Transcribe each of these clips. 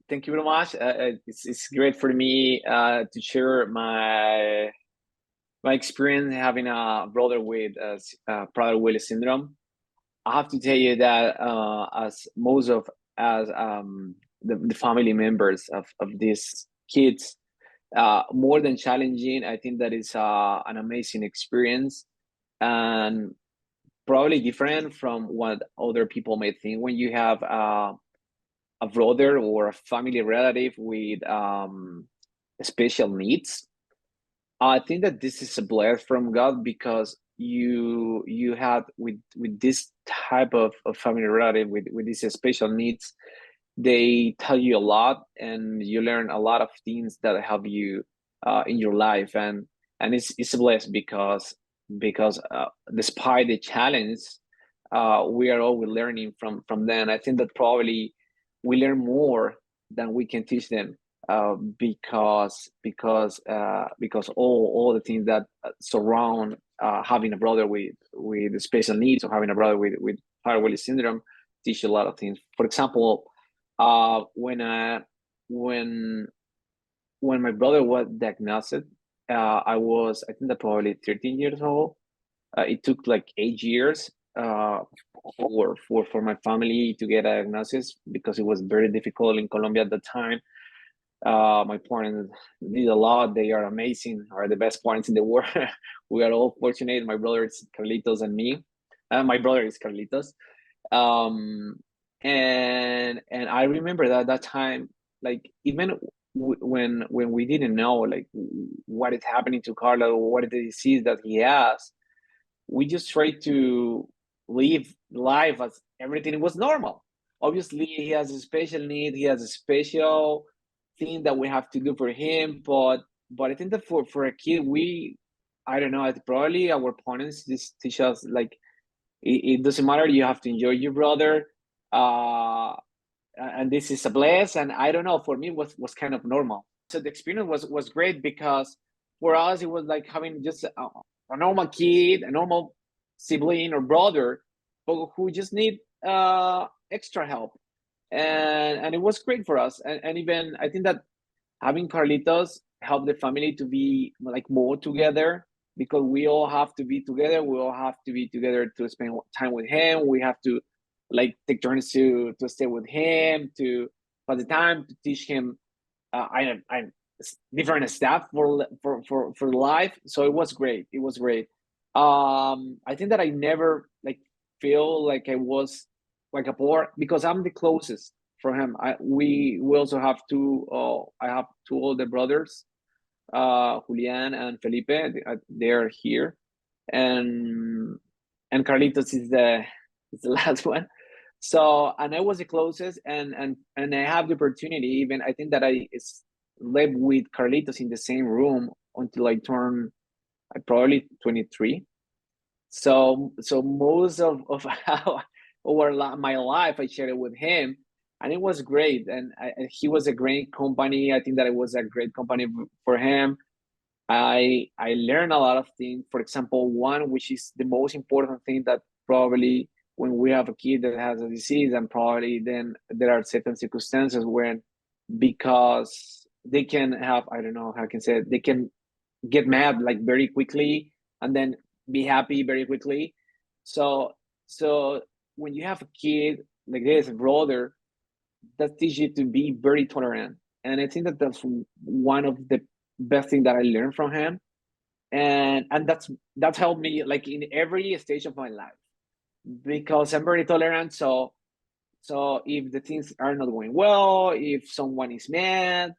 Thank you very much. It's great for me to share my experience having a brother with Prader-Willi syndrome. I have to tell you that as most of as the family members of these kids, more than challenging, I think that is an amazing experience and probably different from what other people may think when you have a brother or a family relative with special needs. I think that this is a blessing from God because you had with this type of family relative with these special needs, they tell you a lot and you learn a lot of things that help you in your life, and it's a blessing because despite the challenge, we are always learning from them. I think that probably we learn more than we can teach them because all the things that surround having a brother with special needs or having a brother with Prader-Willi syndrome teach you a lot of things. For example, uh, when I when when my brother was diagnosed, I think that probably 13 years old. It took like 8 years for my family to get a diagnosis because it was very difficult in Colombia at the time. My parents did a lot. They are amazing, are the best parents in the world. We are all fortunate. My brother is Carlitos and me. My brother is Carlitos. Um, and I remember that time, like even when we didn't know like what is happening to Carla or what is the disease that he has, we just tried to live life as everything was normal. Obviously, he has a special need. He has a special thing that we have to do for him. But I think that for a kid, I don't know. Probably our parents just teach us like it doesn't matter. You have to enjoy your brother. Uh, and this is a bless. And I don't know. For me, was kind of normal. So the experience was great because for us it was like having just a normal kid, a normal sibling or brother, but who just need extra help, and it was great for us. And even I think that having Carlitos helped the family to be like more together because we all have to be together. We all have to be together to spend time with him. We have to like take turns to stay with him to by the time to teach him I different stuff for life. So it was great. It was great. I think that I never like feel like I was like a poor because I'm the closest for him. We also have two. I have two older brothers, Julian and Felipe. They're here, and and Carlitos is the last one. So and I was the closest, and I have the opportunity. Even I think that lived with Carlitos in the same room until I turned probably 23. So most of how my life I shared it with him, and it was great. And he was a great company. I think that it was a great company for him. I learned a lot of things. For example, one which is the most important thing that probably when we have a kid that has a disease, and probably then there are certain circumstances when because they can have I don't know how I can say it, they can get mad like very quickly and then be happy very quickly. So so when you have a kid like this, a brother, that teaches you to be very tolerant. And I think that that's one of the best thing that I learned from him. And that's helped me like in every stage of my life because I'm very tolerant. So if the things are not going well, if someone is mad,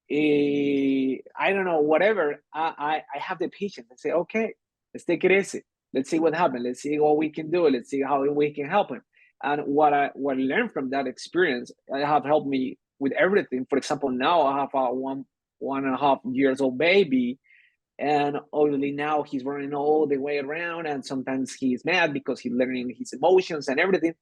I don't know, whatever, I have the patience. I say, okay, let's take it easy. Let's see what happens. Let's see what we can do. Let's see how we can help him. And what I learned from that experience, I have helped me with everything. For example, now I have a 1.5 years old baby, and obviously now he's running all the way around, and sometimes he's mad because he's learning his emotions and everything.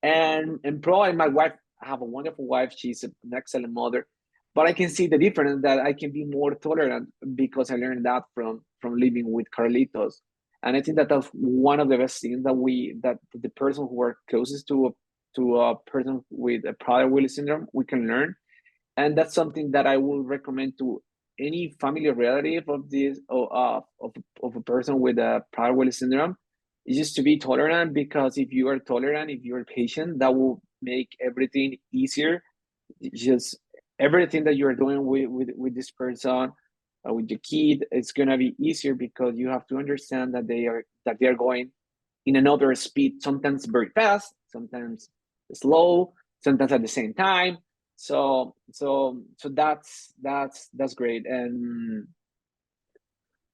And probably my wife, I have a wonderful wife. She's an excellent mother, but I can see the difference that I can be more tolerant because I learned that from living with Carlitos. And I think that that's one of the best things that the person who are closest to a person with a Prader-Willi syndrome we can learn And that's something that I will recommend to any family relative of this of a person with a Prader-Willi syndrome, is just to be tolerant, because if you are tolerant, if you're patient, that will make everything easier. Just everything that you're doing with this person, with your kid, it's gonna be easier, because you have to understand that they are going in another speed, sometimes very fast, sometimes slow, sometimes at the same time. So that's great. And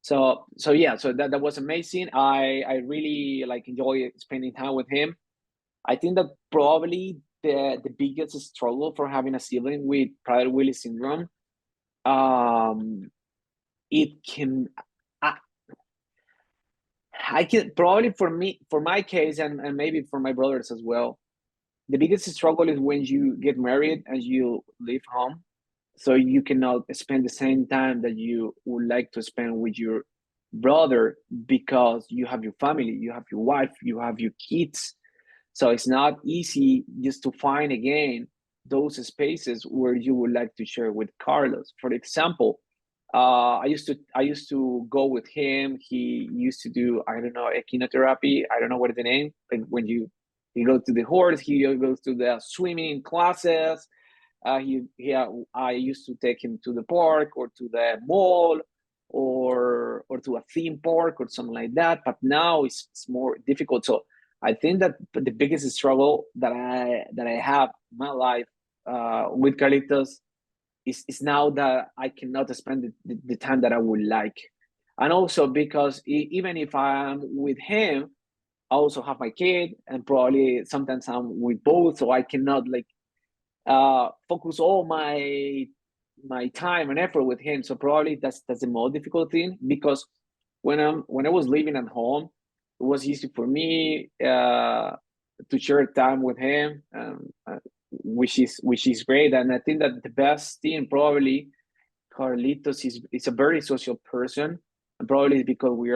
so yeah, so that was amazing. I really like enjoy spending time with him. I think that probably the biggest struggle for having a sibling with Prader-Willi syndrome, um, it can, I, I can probably, for me, for my case, and maybe for my brothers as well, the biggest struggle is when you get married and you leave home, so you cannot spend the same time that you would like to spend with your brother, because you have your family, you have your wife, you have your kids. So it's not easy just to find again those spaces where you would like to share with Carlos. For example, I used to go with him. He used to do, I don't know, echinotherapy. I don't know what is the name, but when he goes to the horse, he goes to the swimming classes. I used to take him to the park or to the mall, or to a theme park or something like that. But now it's more difficult. So I think that the biggest struggle that I have in my life with Carlitos is now that I cannot spend the time that I would like. And also because even if I'm with him, I also have my kid, and probably sometimes I'm with both, so I cannot like focus all my time and effort with him. So probably that's the more difficult thing, because when I was living at home, it was easy for me to share time with him, which is great. And I think that the best thing, probably, Carlitos is a very social person, and probably because we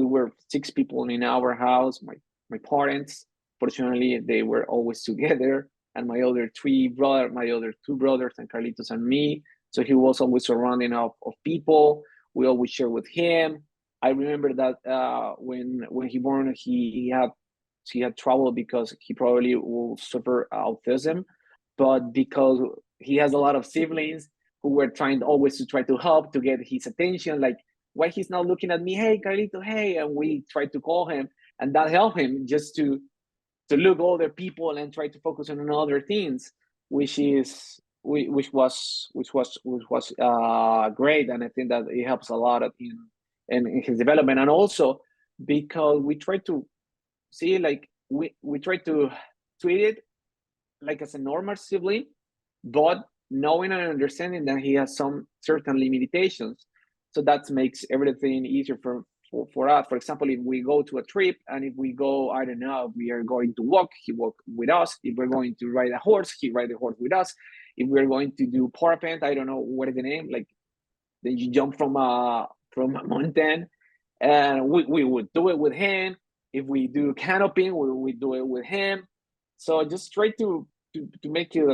were six people in our house. My parents, fortunately, they were always together, and my other two brothers, and Carlitos and me. So he was always surrounding of people. We always share with him. I remember that when he born, he had trouble because he probably will suffer autism, but because he has a lot of siblings who were trying always to try to help to get his attention, like, why he's not looking at me, hey Carlito, hey, and we tried to call him, and that helped him just to look other people and try to focus on other things, which was great. And I think that it helps a lot in his development. And also because we try to see, like, we try to treat it like as a normal sibling, but knowing and understanding that he has some certain limitations. So that makes everything easier for us. For example, if we go to a trip, and if we go, I don't know, we are going to walk, he walk with us. If we're going to ride a horse, he ride the horse with us. If we're going to do parapent, I don't know what is the name, like, then you jump from a mountain, and we would do it with him. If we do canoping, we do it with him. So just try to make it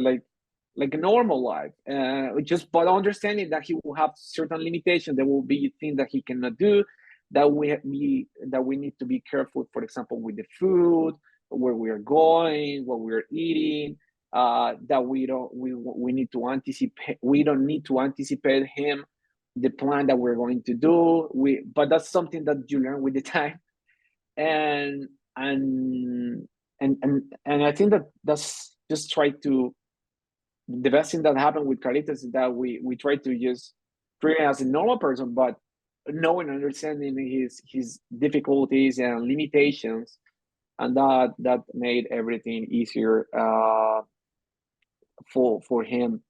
like a normal life, just but understanding that he will have certain limitations. There will be things that he cannot do, that we need to be careful, for example, with the food, where we are going, what we are eating, that we need to anticipate. We don't need to anticipate him, the plan that we're going to do. But that's something that you learn with the time. and and and I think that's just try to the best thing that happened with Carlitos is that we try to just treat him as a normal person, but knowing and understanding his difficulties and limitations, and that made everything easier for him.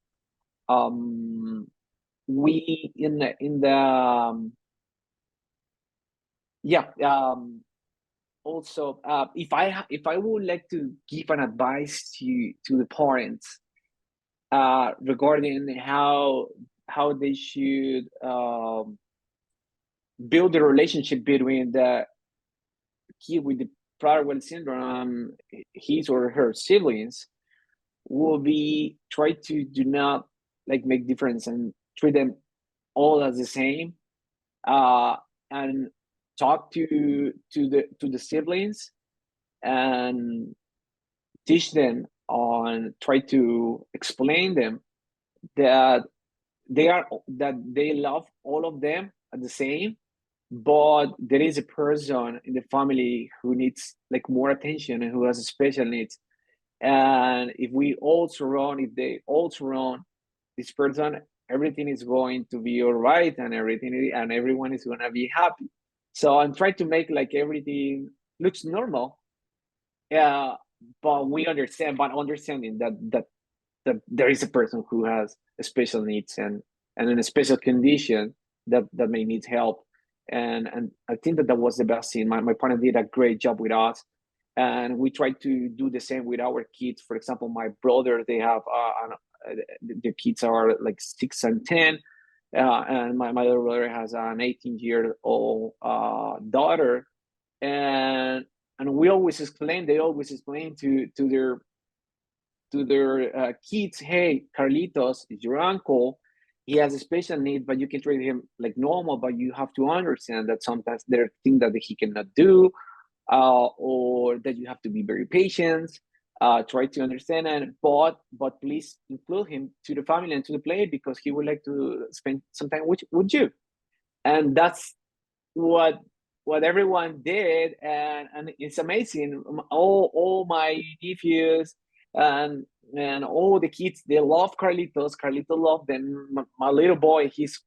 Um, we in the yeah Also, if I would like to give an advice to the parents regarding how they should build the relationship between the kid with the Prader-Willi syndrome, his or her siblings, will be try to do not like make difference and treat them all as the same, and talk to the siblings and teach them on, try to explain them that they love all of them at the same, but there is a person in the family who needs like more attention and who has special needs. And if they all surround this person, everything is going to be all right, and everyone is gonna be happy. So I'm trying to make like everything looks normal. Yeah, but understanding that there is a person who has special needs and in a special condition that may need help. And I think that was the best thing. My partner did a great job with us, and we try to do the same with our kids. For example, my brother, they have their kids are like 6 and 10, and my other brother has an 18-year-old daughter, and we always explain. They always explain to their kids, hey, Carlitos is your uncle. He has a special need, but you can treat him like normal. But you have to understand that sometimes there are things that he cannot do, or that you have to be very patient. Try to understand, but please include him to the family and to the play, because he would like to spend some time with you. And that's what everyone did, and it's amazing. All my nephews and all the kids, they love Carlitos. Carlitos love them. My little boy, he's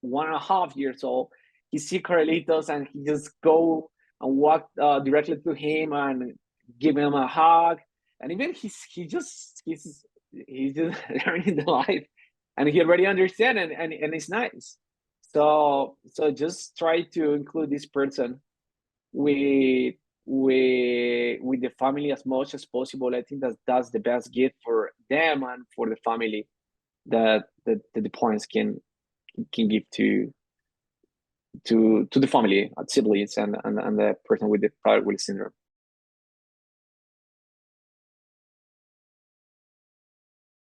1.5 years old. He see Carlitos and he just go and walk directly to him and give him a hug. And even he's just learning the life, and he already understand, and it's nice. So just try to include this person with the family as much as possible. I think that's the best gift for them and for the family that the parents can give to the family, siblings, and the person with the Prader-Willi syndrome.